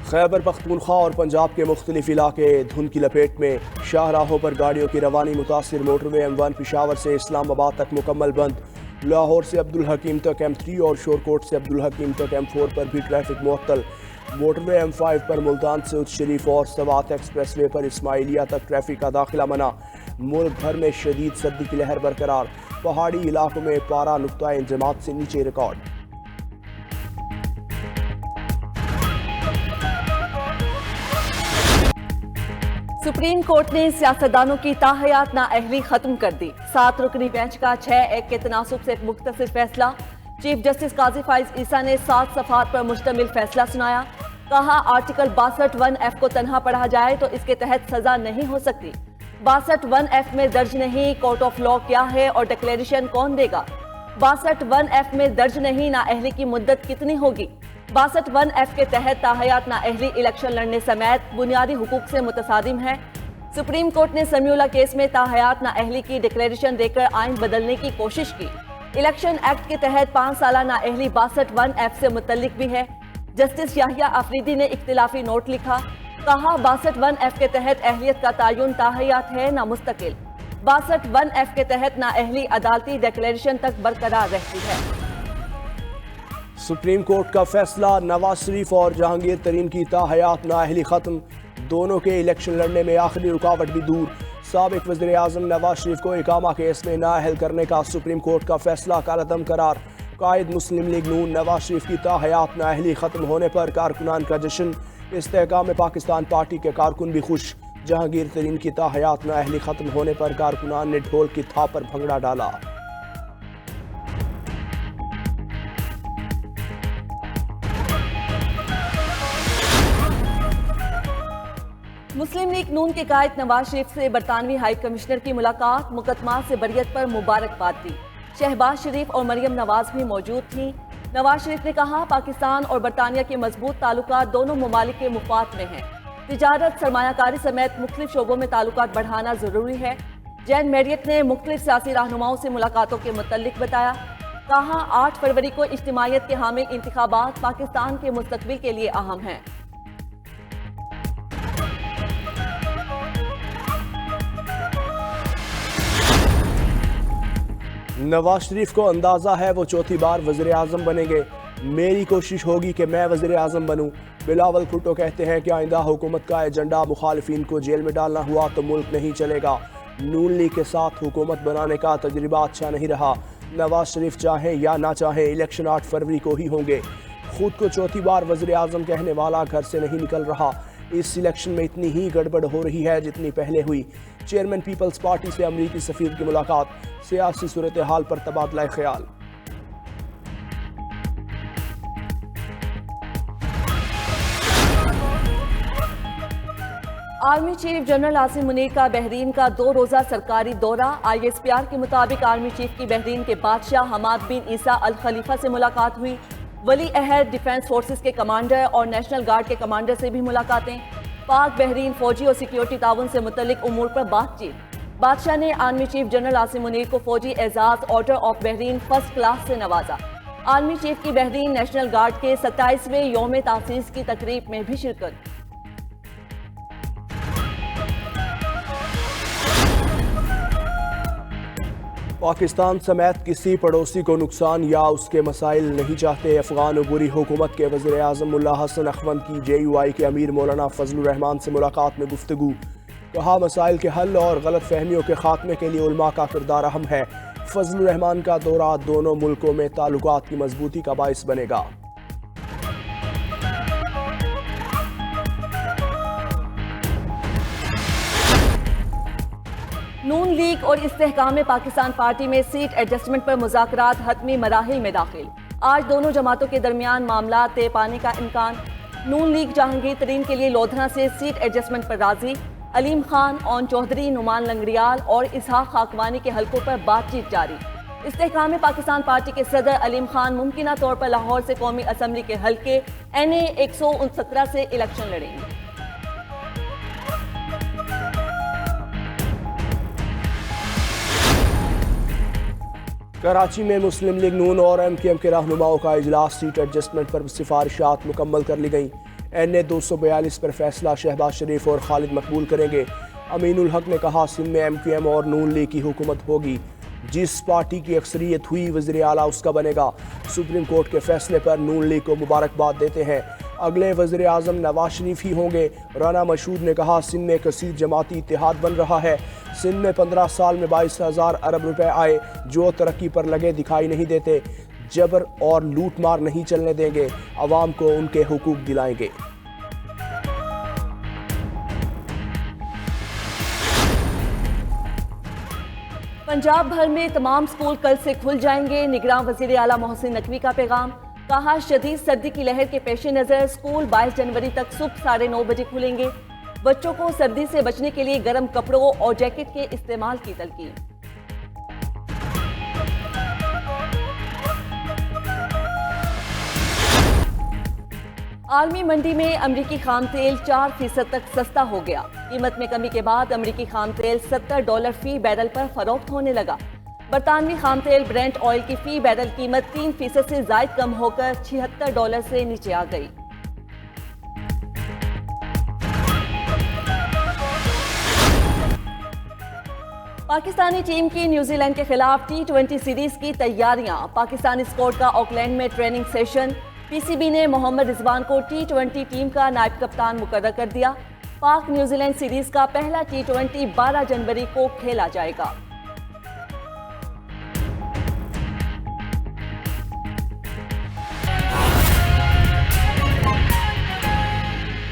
खैबर पख्तूनख्वा और पंजाब के मुख्तलिफ इलाके धुंध की लपेट में। शाहराहों पर गाड़ियों की रवानी मुतासिर। मोटरवे M1 पिशावर से इस्लामाबाद तक मुकम्मल बंद। लाहौर से अब्दुल हकीम तक M3 और शोरकोट से अब्दुल हकीम तक M4 पर भी ट्रैफिक मुअत्तल। मोटरवे M5 पर मुल्तान से उच्च शरीफ और सवात एक्सप्रेसवे पर इस्माइलिया तक ट्रैफिक का दाखिला मना। मुल्क भर में शदीद सर्दी की लहर बरकरार। पहाड़ी इलाकों में पारा नुक्ता इंजमात से नीचे रिकॉर्ड। सुप्रीम कोर्ट ने सियासतदानों की ताहयात नाअहली खत्म कर दी। 7 रुकनी बेंच का 6-1 के तनासुब से एक मुख्तसर फैसला। चीफ जस्टिस काजी फाइज ईसा ने 7 सफ़ात पर मुश्तमिल फैसला सुनाया। कहा, आर्टिकल 62(1)F को तनहा पढ़ा जाए तो इसके तहत सजा नहीं हो सकती। 62(1)F में दर्ज नहीं कोर्ट ऑफ लॉ क्या है और डिक्लेरेशन कौन देगा। 62(1)F में दर्ज नहीं नाअहली की मुद्दत कितनी होगी। 62(1)F के तहत ताहयात नाअहली इलेक्शन लड़ने समेत बुनियादी हुकूक से मुतसादिम है। सुप्रीम कोर्ट ने समीउल्ला केस में ताहयात नाअहली की डिक्लेरेशन देकर आइन बदलने की कोशिश की। इलेक्शन एक्ट के तहत 5 साला नाअहली 62(1)F से मुतल्लिक भी है। जस्टिस याहिया अफरीदी ने इख्तिलाफी नोट लिखा। कहा, 62(1)F के तहत अहलियत का तयन ताहयात है ना मुस्तकिल। 62(1)F के तहत नाअहली अदालती डिक्लेरेशन तक बरकरार रहती है। सुप्रीम कोर्ट का फैसला। नवाज शरीफ और जहांगीर तरीन की ताहयात नाअहली खत्म। दोनों के इलेक्शन लड़ने में आखिरी रुकावट भी दूर। साबिक वज़ीर आज़म नवाज शरीफ को इकामा केस में नाअहल करने का सुप्रीम कोर्ट का फैसला कालअदम करार। कायद मुस्लिम लीग नून नवाज शरीफ की ताहयात नाअहली खत्म होने पर कारकुनान का जश्न। इस्तेहकाम पाकिस्तान पार्टी के कारकुन भी खुश। जहांगीर तरीन की ताहयात नाअहली खत्म होने पर कारकुनान ने ढोल की थाप पर भंगड़ा डाला। मुस्लिम लीग नून के कायद नवाज शरीफ से बरतानवी हाई कमिश्नर की मुलाकात। मुकदमा से बरियत पर मुबारकबाद दी। शहबाज शरीफ और मरियम नवाज भी मौजूद थीं। नवाज शरीफ ने कहा, पाकिस्तान और बरतानिया के मजबूत ताल्लुकात दोनों ममालिक के मुफाद में हैं। तिजारत, सरमायाकारी समेत मुख्तलिफ शोबों में ताल्लुकात बढ़ाना जरूरी है। जैन मैरियट ने मुख्तलिफ सियासी रहनुमाओं से मुलाकातों के मुतल्लिक बताया। कहा, 8 फरवरी को इज्तिमाइयत के हामी इंतखाबात पाकिस्तान के मुस्तकबिल के लिए अहम हैं। नवाज शरीफ को अंदाज़ा है वो चौथी बार वज़ीर आज़म बनेंगे। मेरी कोशिश होगी कि मैं वज़ीर आज़म बनूं। बिलावल भुट्टो कहते हैं कि आइंदा हुकूमत का एजेंडा मुखालिफिन को जेल में डालना हुआ तो मुल्क नहीं चलेगा। नून लीग के साथ हुकूमत बनाने का तजर्बा अच्छा नहीं रहा। नवाज शरीफ चाहें या ना चाहें इलेक्शन 8 फरवरी को ही होंगे। खुद को चौथी बार वज़ीर आज़म कहने वाला घर से नहीं निकल रहा। इस इलेक्शन में इतनी ही गड़बड़ हो रही है जितनी पहले हुई। चेयरमैन पीपल्स पार्टी से अमरीकी सफीर की मुलाकात। सियासी सूरत हाल पर तबादला ख्याल। Army chief general Asim Munir का बहरीन का 2 रोज़ा सरकारी दौरा। ISPR के मुताबिक आर्मी चीफ की बहरीन के बादशाह हमाद बिन ईसा अल खलीफा से मुलाकात हुई। वली अहद डिफेंस फोर्सेस के कमांडर और नेशनल गार्ड के कमांडर से भी मुलाकातें। पाक बहरीन फौजी और सिक्योरिटी ताउन से मुतल्लिक उमूर पर बातचीत। बादशाह ने army chief general Asim Munir को फौजी एजाज order of Bahrain first class से नवाजा। आर्मी चीफ की बहरीन नेशनल गार्ड के 27वें यौम तासीस की तकरीब में भी शिरकत। पाकिस्तान समेत किसी पड़ोसी को नुकसान या उसके मसाइल नहीं चाहते। अफगान उबूरी हुकूमत के वज़ीर आज़म मुल्ला हसन अखवंद की JUI के अमीर मौलाना फजलुर रहमान से मुलाकात में गुफ्तगू। कहा, मसाइल के हल और गलत फहमियों के खात्मे के लिए उलमा का किरदार अहम है। फजलुर रहमान का दौरा दोनों मुल्कों में ताल्लुकात की मजबूती का बाइस बनेगा। नून लीग और इस्तेहकाम पाकिस्तान पार्टी में सीट एडजस्टमेंट पर मुज़ाकरात हतमी मराहिल में दाखिल। आज दोनों जमातों के दरमियान मामला तय पाने का इम्कान। नून लीग जहांगीर तरीन के लिए लोधना से सीट एडजस्टमेंट पर राजी। अलीम खान, ओन चौधरी, नुमान लंगड़ियाल और इसहाक खाकवानी के हलकों पर बातचीत जारी। इस्तेहकाम पाकिस्तान पार्टी के सदर अलीम खान मुमकिना तौर पर लाहौर से कौमी असम्बली के हलके NA 169 से इलेक्शन लड़ेंगे। कराची में मुस्लिम लीग नून और MKM के रहनुमाओं का इजलास। सीट एडजस्टमेंट पर सिफारिशात मुकम्मल कर ली गई। NA 242 पर फैसला शहबाज शरीफ और खालिद मकबूल करेंगे। अमीनुल हक ने कहा सिंध में MQM और नून लीग की हुकूमत होगी, जिस पार्टी की अक्सरियत हुई वज़ीर आला उसका बनेगा। सुप्रीम कोर्ट के फैसले पर नून लीग को मुबारकबाद देते हैं। अगले वज़ीर आज़म नवाज शरीफ ही होंगे। राना मशहूद ने कहा सिंध में कसीर जमाती इत्तेहाद बन रहा है। सिंध में 15 साल में 22,000 अरब रुपए आए, जो तरक्की पर लगे दिखाई नहीं देते। जबर और लूट मार नहीं चलने देंगे, अवाम को उनके हुकूक दिलाएंगे। पंजाब भर में तमाम स्कूल कल से खुल जाएंगे। निगरान वज़ीर आला मोहसिन नकवी का पैगाम। कहा शदीद सर्दी की लहर के पेश नज़र स्कूल 22 जनवरी तक सुबह 9:30 बजे खुलेंगे। बच्चों को सर्दी से बचने के लिए गर्म कपड़ों और जैकेट के इस्तेमाल की तलकीन। आलमी मंडी में अमरीकी खाम तेल 4% तक सस्ता हो गया। कीमत में कमी के बाद अमरीकी खाम तेल $70 फी बैरल पर फरोख्त होने लगा। बरतानवी खाम तेल ब्रेंट ऑयल की फी बैरल कीमत 3% से जायद कम होकर $76 से नीचे आ गई। पाकिस्तानी टीम की न्यूजीलैंड के खिलाफ T20 सीरीज की तैयारियां। पाकिस्तानी स्क्वाड का ऑकलैंड में ट्रेनिंग सेशन। PCB ने मोहम्मद रिजवान को T20 टीम का नायब कप्तान मुकर्रर कर दिया। पाक न्यूजीलैंड सीरीज का पहला T20 12 जनवरी को खेला जाएगा।